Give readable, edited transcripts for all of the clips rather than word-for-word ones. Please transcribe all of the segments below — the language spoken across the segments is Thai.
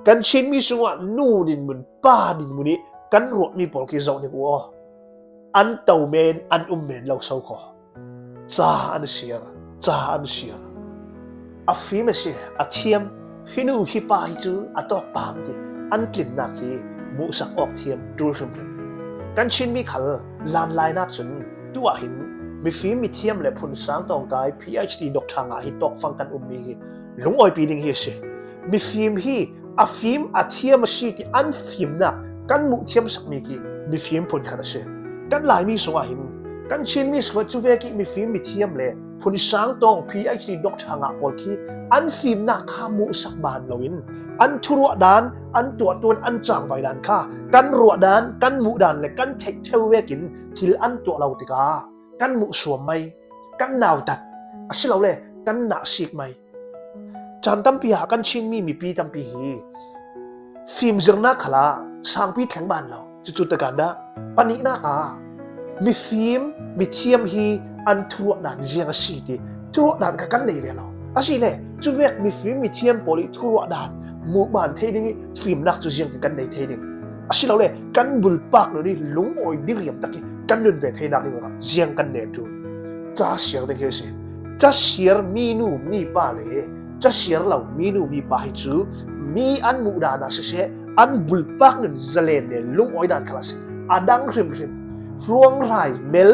กันชินมีสงะนูดินมุนป้าดินมุนี้กันรวดมีปอลกิเจ้านี่กูอันเต่าเมนอันเมนเราเศร้าขอจ้าอันเสียอาฟีมสิอาเทียมฮินูฮิปาฮิจูอาตอกปามดิอันกลิ่นนักฮีมุสักออกเทียมดูรึมกันชินมีขลลานลายนักจนตัวหินมีฟีมมีเทียมและผลสร้างตองกาย PhD ดอกทางอาฮิตอกฟังกันมีหลงอ้อยปีนึงเฮสิมีฟีมฮีอาฟีมอาเทียมสิที่อันฟีมนักกันมุเทียมสักมีกีมีฟีมผลขนาดเสกันหลายมีสงหินกันชินมีสวัสดิ์จุเวกิมีฟีมมีเทียมและผลสร้างตอง PhD ดอกทางอาปอลคีอันฟีมนักขามุสักบานลวินอันทุรวดานอันตัวตนอันจางไว้ดานข้ากันรัวดานกันมุดานและกันเทคเทเวกินทิลอันตัวเราติกากันมุสวมไม่กันนาวตัดอาศัยเราเลยกันหนาสิกไม่จันตั้มปีหากันชินมีปีตั้มปีฮีฟิล์มจึงนักขลาสร้างปีแข็งบานเราจุดตะการดาปนินักมีฟิล์มมีเทียมฮีอันทุรวดานเจียงสิติทุรวดานกันเลยเราอาศัยเลยจุดเวกมีฟิล์มมีเทียมโพลิทุรวดานมุบานเทดิ้งฟิล์มนักจุดเจียงกันในเทดิ้งอาศัยเราเลยกันบุลปากเราดิลุงโอยดิเรียมตะกี้กันนุนเวทให้นักนี่ว่าเจียงกันเนตุจ้าเสียงเด็กเฮสิจ้าเสียมีนูมีป้าเลยจ้าเสียเรามีนูมีป้าให้จูมีอันมุดานาเสียอันบุลปากนั้นจะเล่นเนี่ยลุงโอยดานคลาสอดังริมรวงไรเมล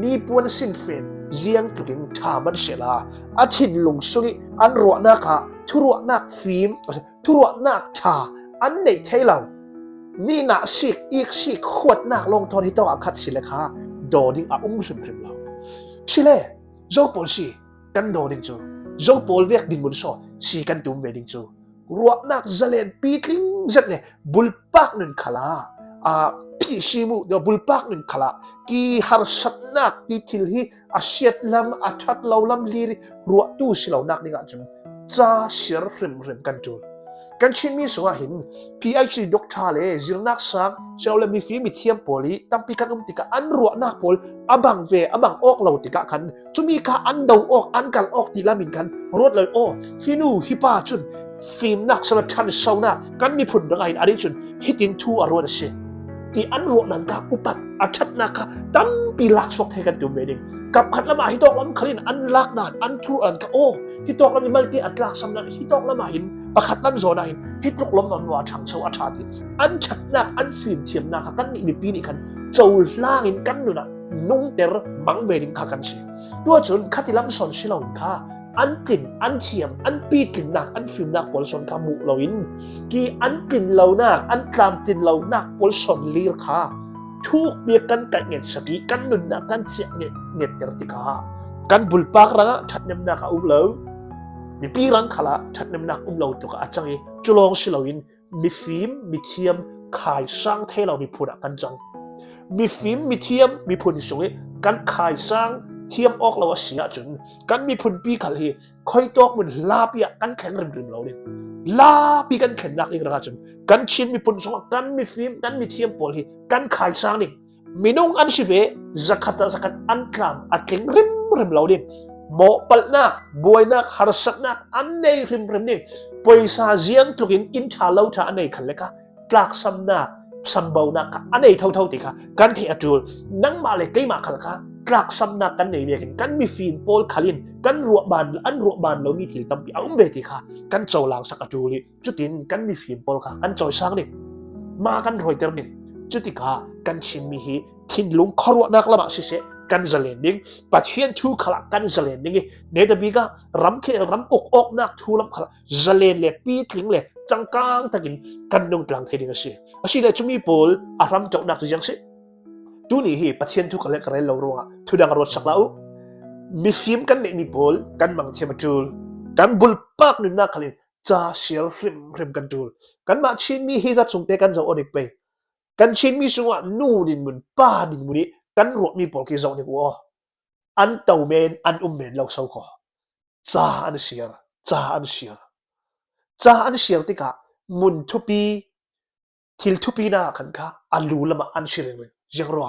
มีปวนสินเฟนเจียงตุกิงทามันเสลาอาทิตย์ลงสุริอันรัวนักทุรวนักฟิล์มทุรวนักชาอันในเทเรานี่นักสิกอีกสิกขวดนักลงทอนที่ต้องอาคัดสิเลขาโดดิ้งริมเราสิเล่โจปอลสิกันโดดิ้งจูโจปอลเวกดิ้งบุญโซสิกันตุ้มเวดิ้งจูรัวนักจะเล่นปีกลิงจัดเลยบุลปักนึงขลาพี่ชิมุเดี๋ยวบุลปักนึงขลากีฮาร์สัตนักที่ทิลฮีอาเชียตลำอาชัดเหล่าลำลีริรัวตู้สิเหล่านักนี่กันจนจ้าเสียริมกันจูกันชินมีสงหิน PhD ดอกทาเลจิรนักสักเจ้าเลยมีฟีมีเทียมโพลีตั้มปีกันติกาอันรัวนักโพลอบังเวอบังออกเหล่าติกาคันจุมีกาอันดาวออกอันกันออกทีละมินกันรถเลยโอฮินูฮิปาจุนฟิล์มนักสลัดชันเศร้านักกันมีผลอะไรอะไรจุนฮิตินทูอรวดเสียที่อันรัวนั้นกาอุปัตอาชัดนักตั้มปีลักสวกเทกันตัวเวดิงกับขัดละมาฮิตอกลำคลินอันลักนานอันทูอันกาโอฮิตอกลำมีมัลติอัตลักสำนักฮิตอกละมาหินประคัดน้ำโซนายฮิตลุกล้มมันว่าช่างเชาวอาชาติอันชัดนักอันฟิล์มเทียมนักกันนี่ปีนี้กันเจ้าล่างอินกันนู่นน่ะนุ่งเตอร์บังเวดิงขากันสิตัวจนขัดที่ลำสอนสิเราอินข้าอันกลิ่นอันเทียมอันปีกลิ่นนักอันฟิล์มนักบอลสอนขามุเราอินกีอันกลิ่นเรานักอันกลามกลิ่นเรานักบอลสอนลีร์ข้าทุกเบียกันกันเงียสกีกันนู่นนักกันเสียเงียเตอร์ติกากันบุลปากรังชัดน้ำนักอุ้มเรามีปีรังขละชัดน้ำหนักเราตัวก็อาจจะจุลองสิเราอินมีฟิล์มมีเทียมขายสร้างเทเรามีผลกันจังมีฟิล์มมีเทียมมีผลสวยกันขายสร้างเทียมออกเราเสียจนกันมีผลปีขัดเหคอยตอกเหมือนลาปีกันแข็งริมเราเนี่ยลาปีกันแข็งนักอีกระดับจนกันชินมีผลสวยกันมีฟิล์มกันมีเทียมปอลกันขายสร้างนี่มีนุ่งอันสิเวzakatอันกลางอันแข็งริมเราเนี่ยโมปัลนักบวยนักฮาร์สักนักอันในริมนี่ปอยซาเจียงตุกินอินชาเลาชาอันในขันเลกะกลากซัมนักซัมเบานักอันในเท่าติกะกันที่อจูลนั่งมาเลยกี่มาขันเลกะกลากซัมนักกันในเรียกกันมีฟิล์มโพลคาลินกันรัวบานอันรัวบานเรามีที่ตั้มปีอุ้มเบติกะกันโจลางสักอจูลิจุดนี้กันมีฟิล์มโพลค่ะกันโจยสร้างนี่มากันรอยเตอร์นี่จุดที่กะกันชิมมีฮีทินลุงขรัวนักละมาสิเสกันจะเล่นดิ้งปัจเจียนทูขลักกันจะเล่นดิ้งเนตบิกะรำเขรำอกนักทูรำขลักจะเล่นเล่ปีถึงเล่จังกังตะกินกันนุ่งกลางเทดิ้งสิอาศัยเลยจุมีโพลอารำจอกนักยังสิดูนี่ฮีปัจเจียนทูขลักอะไรเรารู้อ่ะทุดังรถสักแล้วมีฟิล์มกันเนี่ยมีโพลกันมังเทียมจูลกันบุลปากนึงนักขลินจ้าเสียริมกันจูลกันมาชินมีฮีจัดส่งเตกันจะอดิกไปกันชินมีสงะนูดินมุนป้าดินมุนี้กันรวดมีปอลกิเจ้านี่กูอันเต่าเมนอันเมนเราเศร้าขอจ้าอันเสียติกะมุนทุปีทิลทุปีนาขันค่ะอันรู้ละมาอันเสียเลยยังรัว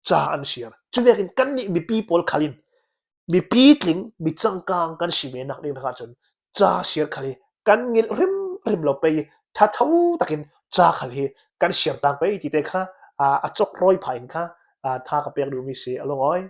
จ้าอันเสียจุดเดียกันนี่มีปีปอลคาลินมีปีกลิงมีจังกังกันสิเมนักนี่นะครับจนจ้าเสียคาลิกันเงินริม ริมเราไปถ้าเท่าตะกินจาขัลเฮกันเสียงต่างไปที่เตค่ะจกร้อยผ่านค่ะถ้ากับเปียกดูมีเสียลงอ้อย